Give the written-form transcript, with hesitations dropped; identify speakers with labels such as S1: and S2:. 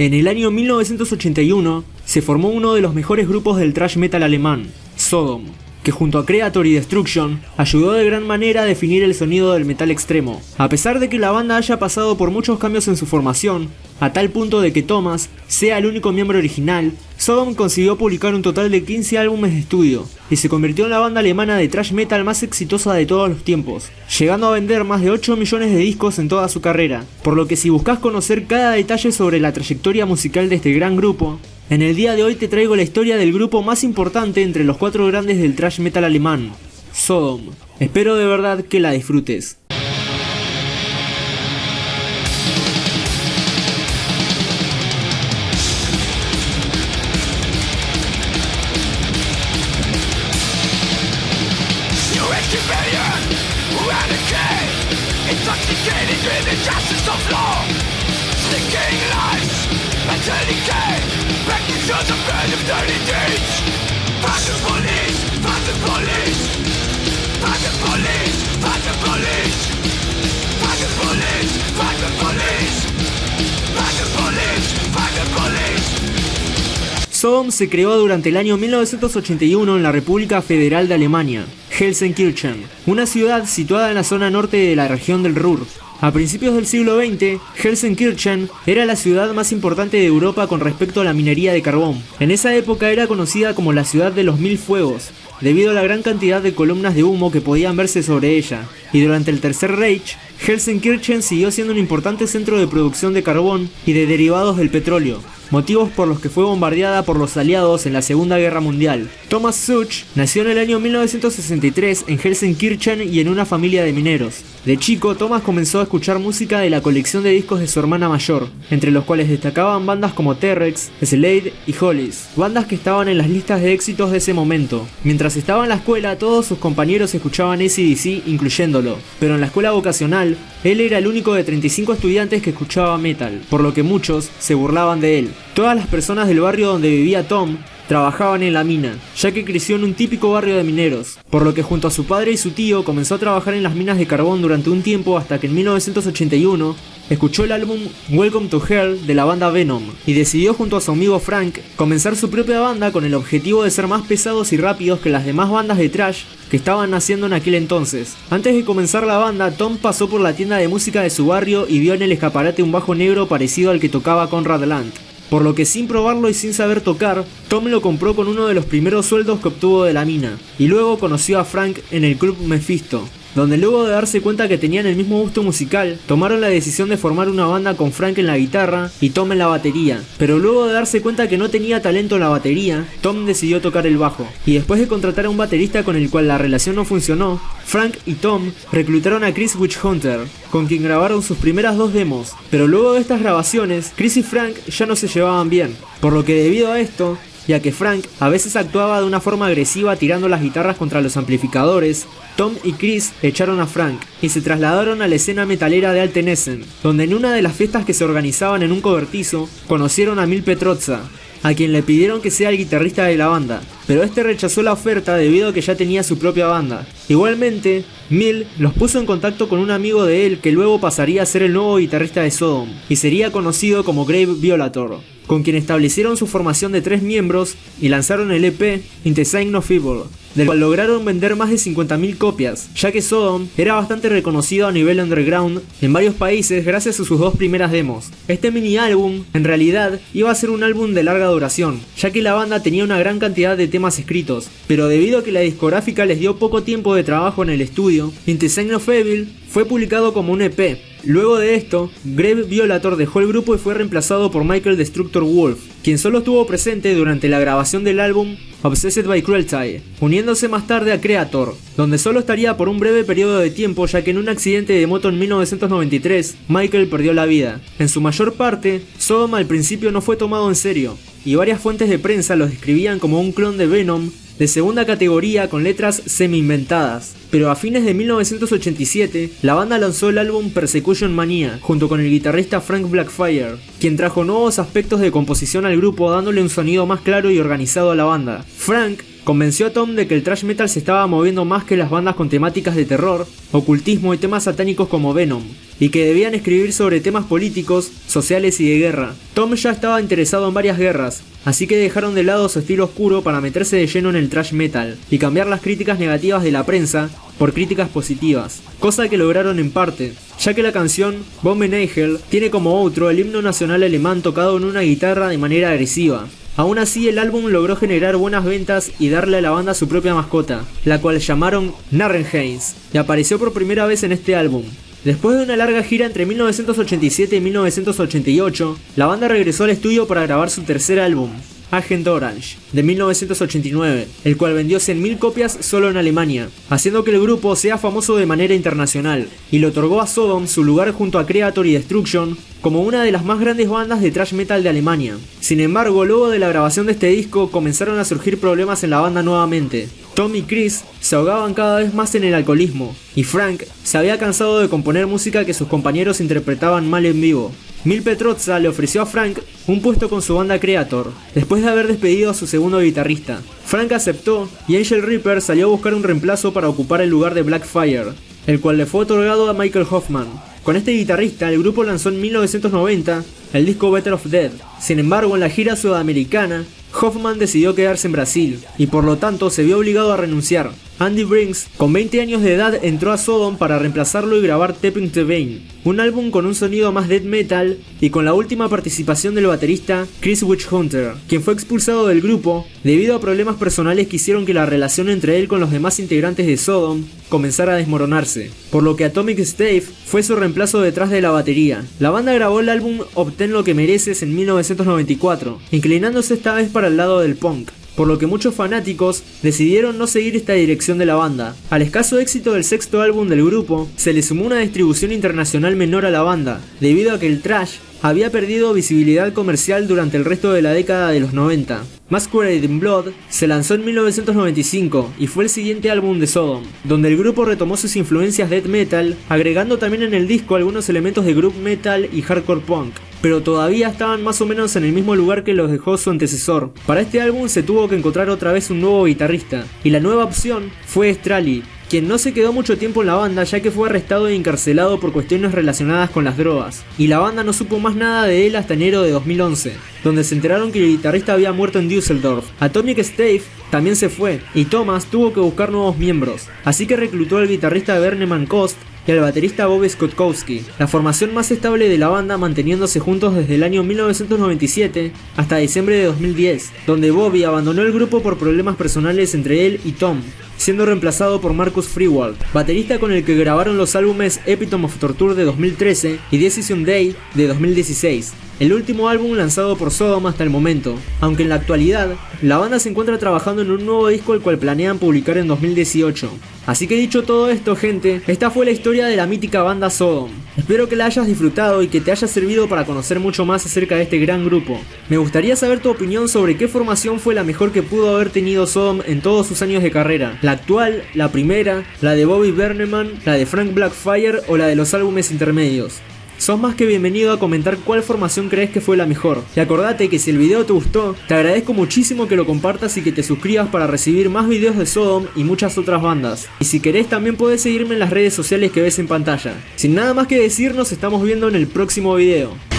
S1: En el año 1981 se formó uno de los mejores grupos del thrash metal alemán, Sodom, que junto a Kreator y Destruction ayudó de gran manera a definir el sonido del metal extremo. A pesar de que la banda haya pasado por muchos cambios en su formación, a tal punto de que Thomas sea el único miembro original, Sodom consiguió publicar un total de 15 álbumes de estudio y se convirtió en la banda alemana de thrash metal más exitosa de todos los tiempos, llegando a vender más de 8 millones de discos en toda su carrera, por lo que si buscas conocer cada detalle sobre la trayectoria musical de este gran grupo, en el día de hoy te traigo la historia del grupo más importante entre los 4 grandes del thrash metal alemán, Sodom. Espero de verdad que la disfrutes. Sodom se creó durante el año 1981 en la República Federal de Alemania, Gelsenkirchen, una ciudad situada en la zona norte de la región del Ruhr. A principios del siglo XX, Gelsenkirchen era la ciudad más importante de Europa con respecto a la minería de carbón. En esa época era conocida como la ciudad de los 1000 fuegos, debido a la gran cantidad de columnas de humo que podían verse sobre ella, y durante el Tercer Reich, Gelsenkirchen siguió siendo un importante centro de producción de carbón y de derivados del petróleo, motivos por los que fue bombardeada por los aliados en la Segunda Guerra Mundial. Thomas Such nació en el año 1963 en Gelsenkirchen y en una familia de mineros. De chico, Thomas comenzó a escuchar música de la colección de discos de su hermana mayor, entre los cuales destacaban bandas como T-Rex, Slade y Hollies, bandas que estaban en las listas de éxitos de ese momento. Mientras estaba en la escuela, todos sus compañeros escuchaban AC/DC, incluyéndolo, pero en la escuela vocacional, él era el único de 35 estudiantes que escuchaba metal, por lo que muchos se burlaban de él. Todas las personas del barrio donde vivía Tom trabajaban en la mina, ya que creció en un típico barrio de mineros, por lo que junto a su padre y su tío comenzó a trabajar en las minas de carbón durante un tiempo hasta que en 1981 escuchó el álbum Welcome to Hell de la banda Venom y decidió junto a su amigo Frank comenzar su propia banda con el objetivo de ser más pesados y rápidos que las demás bandas de thrash que estaban naciendo en aquel entonces. Antes de comenzar la banda, Tom pasó por la tienda de música de su barrio y vio en el escaparate un bajo negro parecido al que tocaba Conrad Land, por lo que sin probarlo y sin saber tocar, Tom lo compró con uno de los primeros sueldos que obtuvo de la mina, y luego conoció a Frank en el club Mephisto, donde luego de darse cuenta que tenían el mismo gusto musical, tomaron la decisión de formar una banda con Frank en la guitarra y Tom en la batería. Pero luego de darse cuenta que no tenía talento en la batería, Tom decidió tocar el bajo, y después de contratar a un baterista con el cual la relación no funcionó, Frank y Tom reclutaron a Chris Witchhunter, con quien grabaron sus primeras 2 demos, pero luego de estas grabaciones, Chris y Frank ya no se llevaban bien, por lo que debido a esto, ya que Frank a veces actuaba de una forma agresiva tirando las guitarras contra los amplificadores, Tom y Chris echaron a Frank y se trasladaron a la escena metalera de Altenessen, donde en una de las fiestas que se organizaban en un cobertizo, conocieron a Mil Petrozza, a quien le pidieron que sea el guitarrista de la banda, pero este rechazó la oferta debido a que ya tenía su propia banda. Igualmente, Mil los puso en contacto con un amigo de él que luego pasaría a ser el nuevo guitarrista de Sodom, y sería conocido como Grave Violator, con quien establecieron su formación de 3 miembros y lanzaron el EP In the Sign of Evil, del cual lograron vender más de 50.000 copias, ya que Sodom era bastante reconocido a nivel underground en varios países gracias a sus 2 primeras demos. Este mini álbum, en realidad, iba a ser un álbum de larga duración, ya que la banda tenía una gran cantidad de temas escritos, pero debido a que la discográfica les dio poco tiempo de trabajo en el estudio, In the Sign of Evil fue publicado como un EP. Luego de esto, Grave Violator dejó el grupo y fue reemplazado por Michael Destructor Wolf, quien solo estuvo presente durante la grabación del álbum Obsessed by Cruelty, uniéndose más tarde a Kreator, donde solo estaría por un breve periodo de tiempo ya que en un accidente de moto en 1993, Michael perdió la vida. En su mayor parte, Sodom al principio no fue tomado en serio, y varias fuentes de prensa los describían como un clon de Venom de segunda categoría con letras semi-inventadas. Pero a fines de 1987, la banda lanzó el álbum Persecution Mania, junto con el guitarrista Frank Blackfire, quien trajo nuevos aspectos de composición al grupo dándole un sonido más claro y organizado a la banda. Frank convenció a Tom de que el thrash metal se estaba moviendo más que las bandas con temáticas de terror, ocultismo y temas satánicos como Venom, y que debían escribir sobre temas políticos, sociales y de guerra. Tom ya estaba interesado en varias guerras, así que dejaron de lado su estilo oscuro para meterse de lleno en el thrash metal y cambiar las críticas negativas de la prensa por críticas positivas, cosa que lograron en parte, ya que la canción Bombe Nagel tiene como outro el himno nacional alemán tocado en una guitarra de manera agresiva. Aún así, el álbum logró generar buenas ventas y darle a la banda su propia mascota, la cual llamaron Narrenheins, y apareció por primera vez en este álbum. Después de una larga gira entre 1987 y 1988, la banda regresó al estudio para grabar su tercer álbum, Agent Orange, de 1989, el cual vendió 100.000 copias solo en Alemania, haciendo que el grupo sea famoso de manera internacional, y le otorgó a Sodom su lugar junto a Kreator y Destruction como una de las más grandes bandas de thrash metal de Alemania. Sin embargo, luego de la grabación de este disco comenzaron a surgir problemas en la banda nuevamente. Tom y Chris se ahogaban cada vez más en el alcoholismo, y Frank se había cansado de componer música que sus compañeros interpretaban mal en vivo. Mil Petrozza le ofreció a Frank un puesto con su banda Kreator, después de haber despedido a su segundo guitarrista. Frank aceptó y Angel Reaper salió a buscar un reemplazo para ocupar el lugar de Blackfire, el cual le fue otorgado a Michael Hoffman. Con este guitarrista, el grupo lanzó en 1990 el disco Better of Dead. Sin embargo, en la gira sudamericana, Hoffman decidió quedarse en Brasil, y por lo tanto se vio obligado a renunciar. Andy Brinks, con 20 años de edad, entró a Sodom para reemplazarlo y grabar Tapping the Vein, un álbum con un sonido más death metal y con la última participación del baterista Chris Witchhunter, quien fue expulsado del grupo debido a problemas personales que hicieron que la relación entre él con los demás integrantes de Sodom comenzara a desmoronarse, por lo que Atomic Stave fue su reemplazo detrás de la batería. La banda grabó el álbum Obtén lo que mereces en 1994, inclinándose esta vez para el lado del punk, por lo que muchos fanáticos decidieron no seguir esta dirección de la banda. Al escaso éxito del sexto álbum del grupo, se le sumó una distribución internacional menor a la banda, debido a que el thrash había perdido visibilidad comercial durante el resto de la década de los 90. Masquerade in Blood se lanzó en 1995 y fue el siguiente álbum de Sodom, donde el grupo retomó sus influencias death metal, agregando también en el disco algunos elementos de groove metal y hardcore punk, pero todavía estaban más o menos en el mismo lugar que los dejó su antecesor. Para este álbum se tuvo que encontrar otra vez un nuevo guitarrista, y la nueva opción fue Strali, quien no se quedó mucho tiempo en la banda ya que fue arrestado e encarcelado por cuestiones relacionadas con las drogas, y la banda no supo más nada de él hasta enero de 2011, donde se enteraron que el guitarrista había muerto en Düsseldorf. Atomic Stave también se fue, y Thomas tuvo que buscar nuevos miembros, así que reclutó al guitarrista Berneman Kost y al baterista Bobby Skotkowski, la formación más estable de la banda, manteniéndose juntos desde el año 1997 hasta diciembre de 2010, donde Bobby abandonó el grupo por problemas personales entre él y Tom, siendo reemplazado por Marcus Freewald, baterista con el que grabaron los álbumes Epitome of Torture de 2013 y Decision Day de 2016, el último álbum lanzado por Sodom hasta el momento, aunque en la actualidad la banda se encuentra trabajando en un nuevo disco el cual planean publicar en 2018. Así que dicho todo esto, gente, esta fue la historia de la mítica banda Sodom. Espero que la hayas disfrutado y que te haya servido para conocer mucho más acerca de este gran grupo. Me gustaría saber tu opinión sobre qué formación fue la mejor que pudo haber tenido Sodom en todos sus años de carrera. La actual, la primera, la de Bobby Berneman, la de Frank Blackfire o la de los álbumes intermedios. Sos más que bienvenido a comentar cuál formación crees que fue la mejor. Y acordate que si el video te gustó, te agradezco muchísimo que lo compartas y que te suscribas para recibir más videos de Sodom y muchas otras bandas. Y si querés también podés seguirme en las redes sociales que ves en pantalla. Sin nada más que decir, nos estamos viendo en el próximo video.